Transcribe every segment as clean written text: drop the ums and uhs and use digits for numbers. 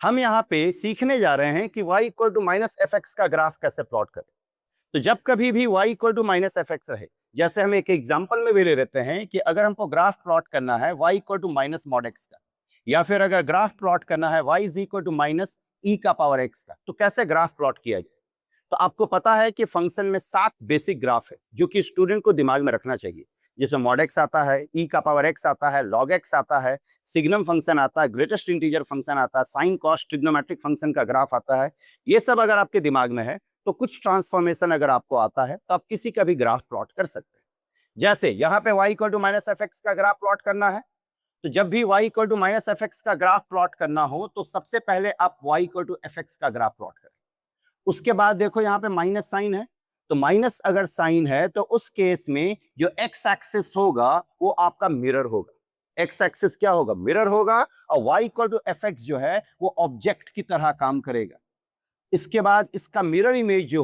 हम यहाँ पे सीखने जा रहे हैं कि y equal to minus f x का ग्राफ कैसे प्लॉट करें। तो जब कभी भी y equal to minus f x रहे, जैसे हम एक एग्जांपल में भी ले लेते हैं कि अगर हमको ग्राफ प्लॉट करना है y equal to minus mod x का, या फिर अगर ग्राफ प्लॉट करना है y is equal to minus e का पावर x का, तो कैसे ग्राफ प्लॉट किया जाए। तो आपको पता है कि फंक्शन में 7 बेसिक ग्राफ है जो कि स्टूडेंट को दिमाग में रखना चाहिए, जिसमें मॉड एक्स आता है, ई का पावर एक्स आता है, लॉग एक्स आता है, सिग्नम फंक्शन आता है, ग्रेटेस्ट इंटीजर फंक्शन आता है, साइन कॉस ट्रिग्नोमेट्रिक फंक्शन का ग्राफ आता है। ये सब अगर आपके दिमाग में है तो कुछ ट्रांसफॉर्मेशन अगर आपको आता है तो आप किसी का भी ग्राफ प्लॉट कर सकते हैं। जैसे यहाँ पे y equal to minus f x का ग्राफ प्लॉट करना है, तो जब भी y equal to minus f x का ग्राफ प्लॉट करना हो तो सबसे पहले आप y equal to f x का ग्राफ प्लॉट करें। उसके बाद देखो यहाँ पे माइनस साइन है, तो माइनस अगर साइन है तो उस केस में जो एक्स एक्सिस होगा वो आपका मिरर होगा। एक्स एक्सिस क्या होगा? मिरर होगा। और y equal to f x जो है वो ऑब्जेक्ट की तरह काम करेगा। इसके बाद इसका मिरर इमेज जो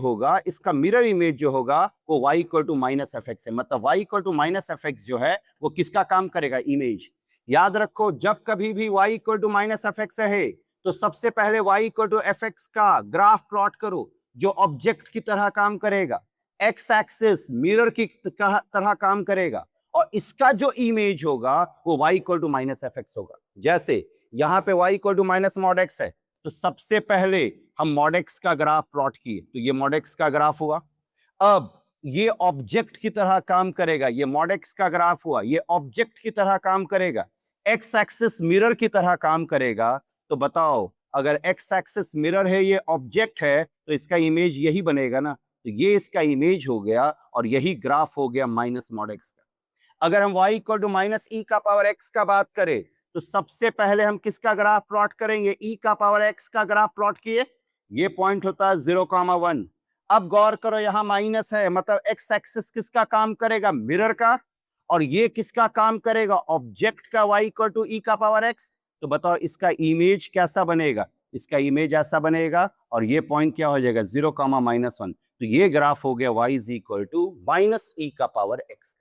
होगा, वो y equal to minus f x है। मतलब y equal to minus f x जो है वो किसका काम करेगा? इमेज। याद रखो, जब कभी भी y equal to minus f x है तो सबसे पहले y equal to f x का ग्राफ प्लॉट करो जो ऑब्जेक्ट की तरह काम करेगा, एक्स एक्सिस मिरर की तरह काम करेगा, और इसका जो इमेज होगा वो y equal to minus f x होगा। जैसे यहाँ पे y equal to minus mod x है, तो सबसे पहले हम मॉड एक्स का ग्राफ प्लॉट किए, तो ये मॉड एक्स का ग्राफ हुआ। अब ये ऑब्जेक्ट की तरह काम करेगा, ये मॉड एक्स का ग्राफ हुआ, ये ऑब्जेक्ट की तरह काम करेगा, एक्स एक्सिस मिरर की तरह काम करेगा। तो बताओ, अगर एक्स एक्सिस मिरर है, ये ऑब्जेक्ट है, तो इसका इमेज यही बनेगा ना। तो ये इसका इमेज हो गया और यही ग्राफ हो गया माइनस मॉड एक्स का। अगर हम y equal to minus e का पावर x का बात करें तो सबसे पहले हम किसका ग्राफ प्लॉट करेंगे? e का पावर x का ग्राफ प्लॉट किए, ये पॉइंट होता है 0,1। अब गौर करो, यहां माइनस है, मतलब x एक्सिस किसका काम करेगा? मिरर का। और ये किसका काम करेगा? ऑब्जेक्ट का, y इक्वल टू ई का पावर x। तो बताओ इसका इमेज कैसा बनेगा? इसका इमेज ऐसा बनेगा, और ये पॉइंट क्या हो जाएगा? 0,-1। तो ये ग्राफ हो गया y is equal to minus e का पावर x।